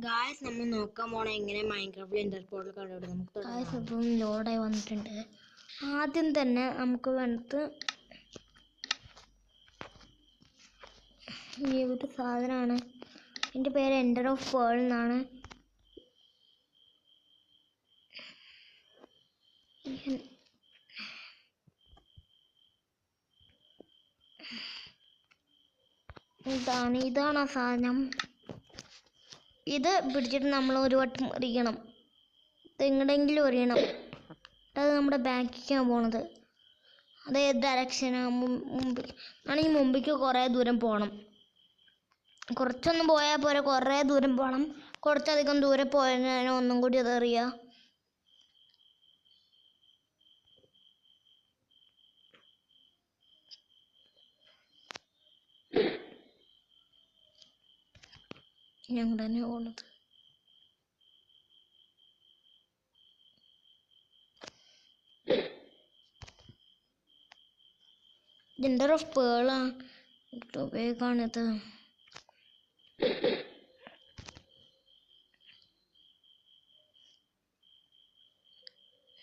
Guys നമ്മൾ നോക്കാൻ പോണ എങ്ങനെ മൈൻക്രാഫ്റ്റിൽ എൻഡർ പോർട്ടൽ കണ്ടുപിടിക്കും. നമുക്ക് ഗായ്സ് ഇപ്പം ലോഡായി വന്നിട്ടുണ്ട്. ആദ്യം തന്നെ നമുക്ക് വേണ്ടത് ഈ ഒരു സാധനമാണ്. എൻ്റെ പേര് എൻഡർ ഓഫ് പേൾ എന്നാണ്. ഇതാണ് ആ സാധനം. ഇത് പിടിച്ചിട്ട് നമ്മൾ ഒരു വട്ടം എറിയണം. എങ്ങടെങ്കിലും എറിയണം. അത് നമ്മുടെ ബാക്കിലേക്കാണ് പോണത്. അത് ഏത് ഡയറക്ഷനാണ്? ആണെങ്കിൽ മുമ്പിലേക്ക് കുറേ ദൂരം പോകണം. കുറച്ചൊന്നും പോയാൽ പോരെ, കുറേ ദൂരം പോകണം. കുറച്ചധികം ദൂരം പോയതിന് ഒന്നും കൂടി അത് എറിയുക. ഞങ്ങൾ തന്നെ പോണത്. എൻഡർ ഓഫ് പേളാണ് ഉപയോഗമാണിത്.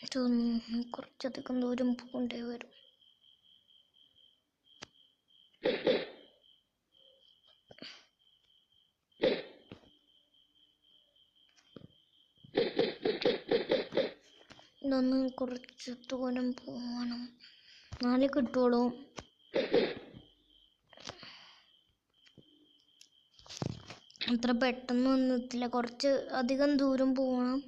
ഇതൊന്നും കുറച്ചധികം ദൂരം പോകേണ്ടി വരും. ഇതൊന്ന് കുറച്ച് ദൂരം പോകണം, നാളെ കിട്ടുള്ളൂ. അത്ര പെട്ടെന്നൊന്നും എത്തില്ല, കുറച്ച് അധികം ദൂരം പോകണം.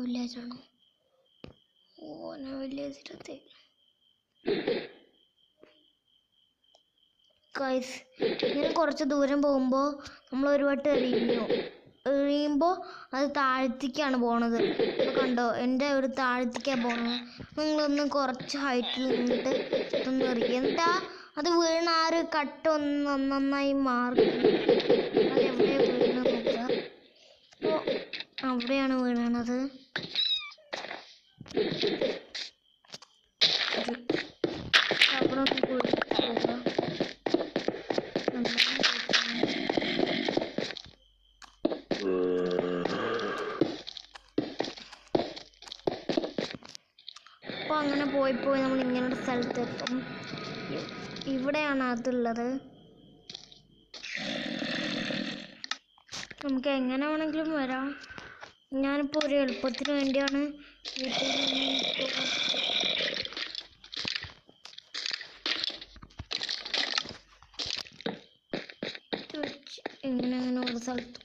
വില്ലേജാണോ? ഞാൻ വില്ലേജിലെത്തി. ഗൈസ്, ഇങ്ങനെ കുറച്ച് ദൂരം പോകുമ്പോൾ നമ്മൾ ഒരു വട്ടം എറിയുമ്പോൾ അത് താഴത്തേക്കാണ് പോണത്. കണ്ടോ, എൻ്റെ ഒരു താഴത്തേക്കാണ് പോണത്. നിങ്ങളൊന്ന് കുറച്ച് ഹൈറ്റിൽ നിന്നിട്ട് ഒന്ന് എറിയുക. എന്നിട്ട് അത് വീണ ആ ഒരു കട്ട ഒന്ന് നന്നായി മാറി അതെവിടെ വീണ നോക്കുക. അപ്പോൾ അവിടെയാണ് വീണത്. അവിടെ ഒന്ന് പോവുക. അപ്പോൾ അങ്ങനെ പോയി നമ്മൾ ഇങ്ങനൊരു സ്ഥലത്തെത്തും. ഇവിടെയാണ് അതുള്ളത്. നമുക്ക് എങ്ങനെ വേണമെങ്കിലും വരാം. ഞാനിപ്പോൾ ഒരു എളുപ്പത്തിന് വേണ്ടിയാണ് ഇങ്ങനെ ഒരു സ്ഥലത്ത്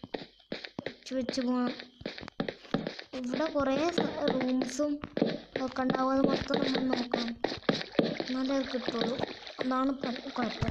വെച്ച് പോകണം. ഇവിടെ കുറേ റൂംസും ഒക്കെ ഉണ്ടാവും. അത് മൊത്തം നമ്മൾ നോക്കണം, എന്നാലേ അത് കിട്ടുള്ളൂ. അതാണ് കുഴപ്പം.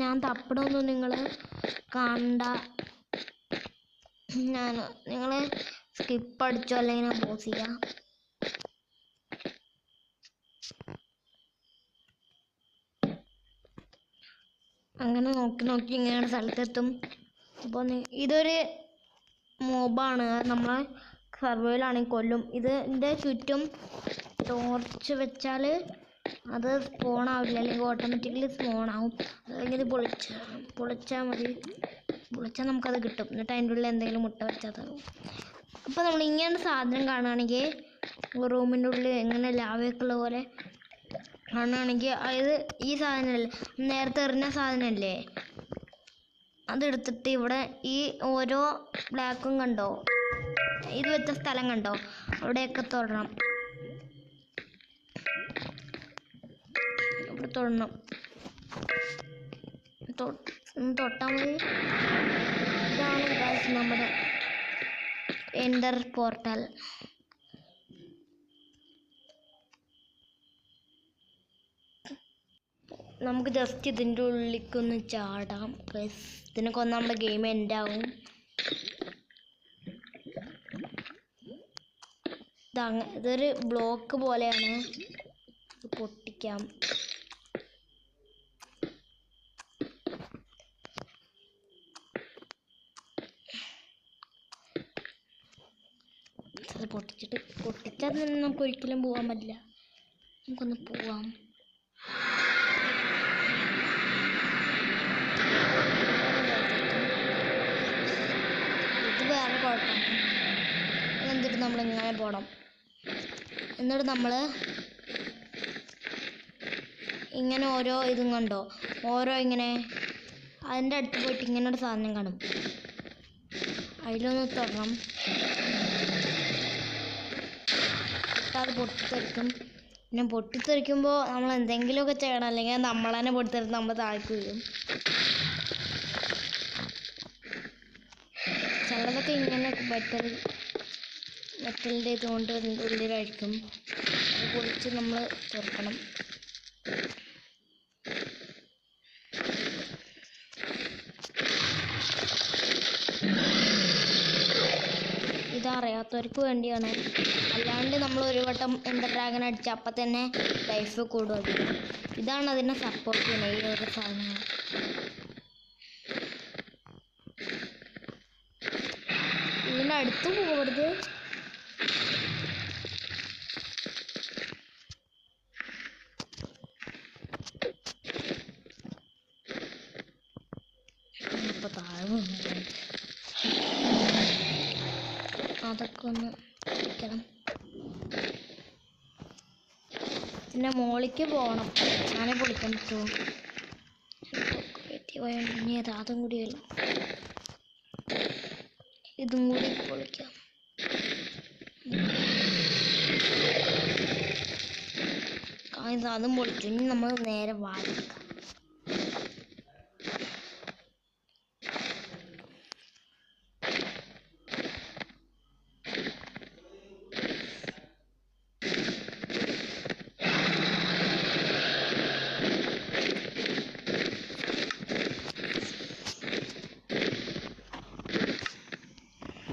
ഞാൻ തപ്പടൊന്നും നിങ്ങൾ കണ്ട, നിങ്ങൾ സ്കിപ്പ് അടിച്ചോ അല്ലെങ്കിൽ ഞാൻ പോസ് ചെയ്യാം. അങ്ങനെ നോക്കി ഇങ്ങനെ സ്ഥലത്തെത്തും. അപ്പോൾ ഇതൊരു മോബാണ്, നമ്മളെ സർവൈവലാണെങ്കിൽ കൊല്ലും. ഇതിൻ്റെ ചുറ്റും ടോർച്ച് വെച്ചാൽ അത് സ്പോൺ ആവില്ല, അല്ലെങ്കിൽ ഓട്ടോമാറ്റിക്കലി സ്പോൺ ആവും. അല്ലെങ്കിൽ ഇത് പൊളിച്ചാൽ മതി. പൊളിച്ചാൽ നമുക്കത് കിട്ടും. എന്നിട്ട് അതിൻ്റെ ഉള്ളിൽ എന്തെങ്കിലും മുട്ട വെച്ചാൽ തരും. അപ്പോൾ നമ്മൾ ഇങ്ങനെ സാധനം കാണുകയാണെങ്കിൽ റൂമിൻ്റെ ഉള്ളിൽ എങ്ങനെ ലാവയൊക്കെ ഉള്ള പോലെ കാണുകയാണെങ്കിൽ, അതായത് ഈ സാധനമല്ലേ, നേരത്തെ എറിഞ്ഞ സാധനമല്ലേ, അതെടുത്തിട്ട് ഇവിടെ ഈ ഓരോ ബ്ലാക്കും കണ്ടോ, ഇത് വെച്ച സ്ഥലം കണ്ടോ, അവിടെയൊക്കെ തൊടണം. ഇവിടെ തൊടണം, തൊട്ടാൽ മതി. ഇതാണ് ഗൈസ് നമ്മുടെ എൻഡർ പോർട്ടൽ. നമുക്ക് ജസ്റ്റ് ഇതിൻ്റെ ഉള്ളിലേക്കൊന്ന് ചാടാം ഗൈസ്. ഇതിനെ കൊന്ന് നമ്മുടെ ഗെയിം എൻഡ് ആവും. ഇതൊരു ബ്ലോക്ക് പോലെയാണ്, ഇത് പൊട്ടിക്കാം. അത് പൊട്ടിച്ചാൽ നമുക്ക് ഒരിക്കലും പോകാൻ പറ്റില്ല. നമുക്കൊന്ന് പോവാം. ഇത് വേറെ കുഴപ്പമാണ്. എന്നിട്ട് നമ്മൾ ഇങ്ങനെ പോകണം. എന്നിട്ട് നമ്മൾ ഇങ്ങനെ ഓരോ ഇതും കണ്ടോ, ഓരോ ഇങ്ങനെ അതിൻ്റെ അടുത്ത് പോയിട്ട് ഇങ്ങനെ ഒരു സാധനം കാണും, അതിലൊന്ന് തൊടണം. അത് പൊട്ടിത്തെറിക്കും. പിന്നെ പൊട്ടിത്തെറിക്കുമ്പോൾ നമ്മൾ എന്തെങ്കിലുമൊക്കെ ചെയ്യണം, അല്ലെങ്കിൽ നമ്മൾ തന്നെ പൊട്ടിത്തെറിച്ച് നമ്മൾ താഴേക്ക് വീഴും. ചിലതൊക്കെ ഇങ്ങനെ മെറ്റലിൻ്റെ ഇതുകൊണ്ട് ഉള്ളിലായിരിക്കും. അത് പൊളിച്ച് നമ്മൾ തുറക്കണം. ഇതറിയാത്തവർക്ക് വേണ്ടിയാണ്. അല്ലാണ്ട് നമ്മൾ ഒരു വട്ടം എൻഡർ ഡ്രാഗൺ അടിച്ച അപ്പം തന്നെ ലൈഫ് കൂടും. ഇതാണ് അതിനെ സപ്പോർട്ട് ചെയ്യുന്നത്, ഈ ഓരോ സാധനങ്ങൾ. ഇതിൻ്റെ അടുത്ത് പോകരുത്. ഇപ്പം താഴെ അതൊക്കെ ഒന്ന് പിടിക്കണം. പിന്നെ മോളിക്ക് പോകണം, ഞാനെ പൊളിക്കാൻ പറ്റുമോ? ഇനി അതും കൂടിയല്ലോ, ഇതും കൂടി പൊളിക്കാം. അതും പൊളിച്ചു. ഇനി നമ്മൾ നേരെ വായിക്കാം.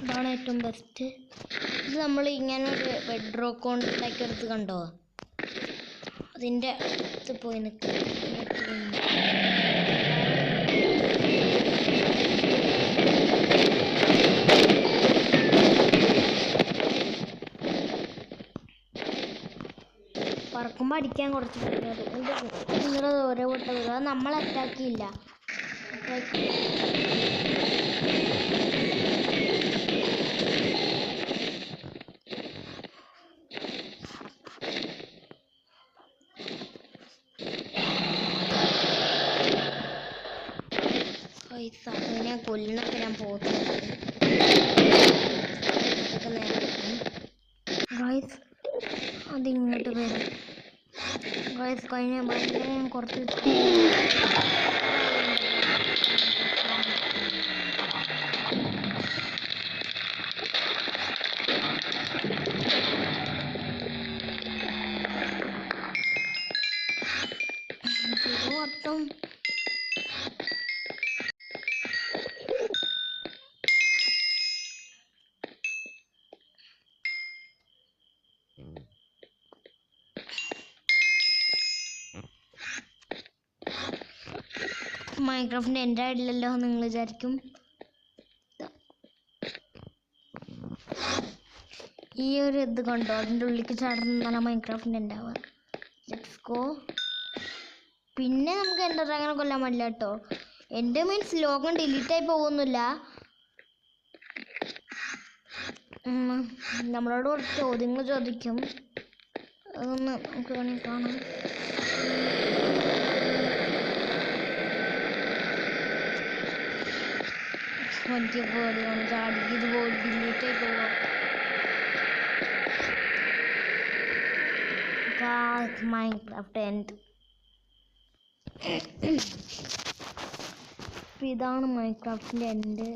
ഇതാണ് ഏറ്റവും ബെസ്റ്റ്. ഇത് നമ്മൾ ഇങ്ങനെ ഒരു ബെഡ് റോക്ക് ഉണ്ടാക്കി എടുത്ത് കണ്ടോ, അതിൻ്റെ അടുത്ത് പോയി നിൽക്കുക. പറക്കുമ്പോൾ അടിക്കാൻ കുറച്ച് പറ്റുന്നത്. നിങ്ങളുടെ ഓരോ വട്ടം വരും, അത് നമ്മൾ അറ്റാക്കിയില്ല. അതിനെ കൊല്ലണൊക്കെ ഞാൻ പോകുന്നത്. ഗൈസ് അതിങ്ങോട്ട് വരും. ഗൈസ് കഴിഞ്ഞ ഭയങ്കര കുറച്ച് മൊത്തം മൈൻക്രാഫ്റ്റിൻ്റെ എൻ്റെ ആയിട്ടില്ലല്ലോ നിങ്ങൾ വിചാരിക്കും. ഈ ഒരു ഇത് കണ്ടോ, അതിൻ്റെ ഉള്ളിലേക്ക് ചാടുന്നതാണ് മൈൻക്രാഫ്റ്റിൻ്റെ ഉണ്ടാവുക. Let's go. പിന്നെ നമുക്ക് എൻഡർ ഡ്രാഗനെ കൊല്ലാൻ പറ്റില്ല കേട്ടോ. എൻ്റെ മീൻസ് ലോകം ഡിലീറ്റായി പോകുന്നില്ല. നമ്മളോട് കുറച്ച് ചോദ്യങ്ങൾ ചോദിക്കും, അതൊന്ന് നമുക്ക് വേണമെങ്കിൽ കാണാം. വലിയ പേടിയാണ്, ചാടി ഇതുപോലെ ഡിലീറ്റായി പോവാം. Minecraft end. ഇതാണ് മൈൻക്രാഫ്റ്റിൻ്റെ എൻഡ്.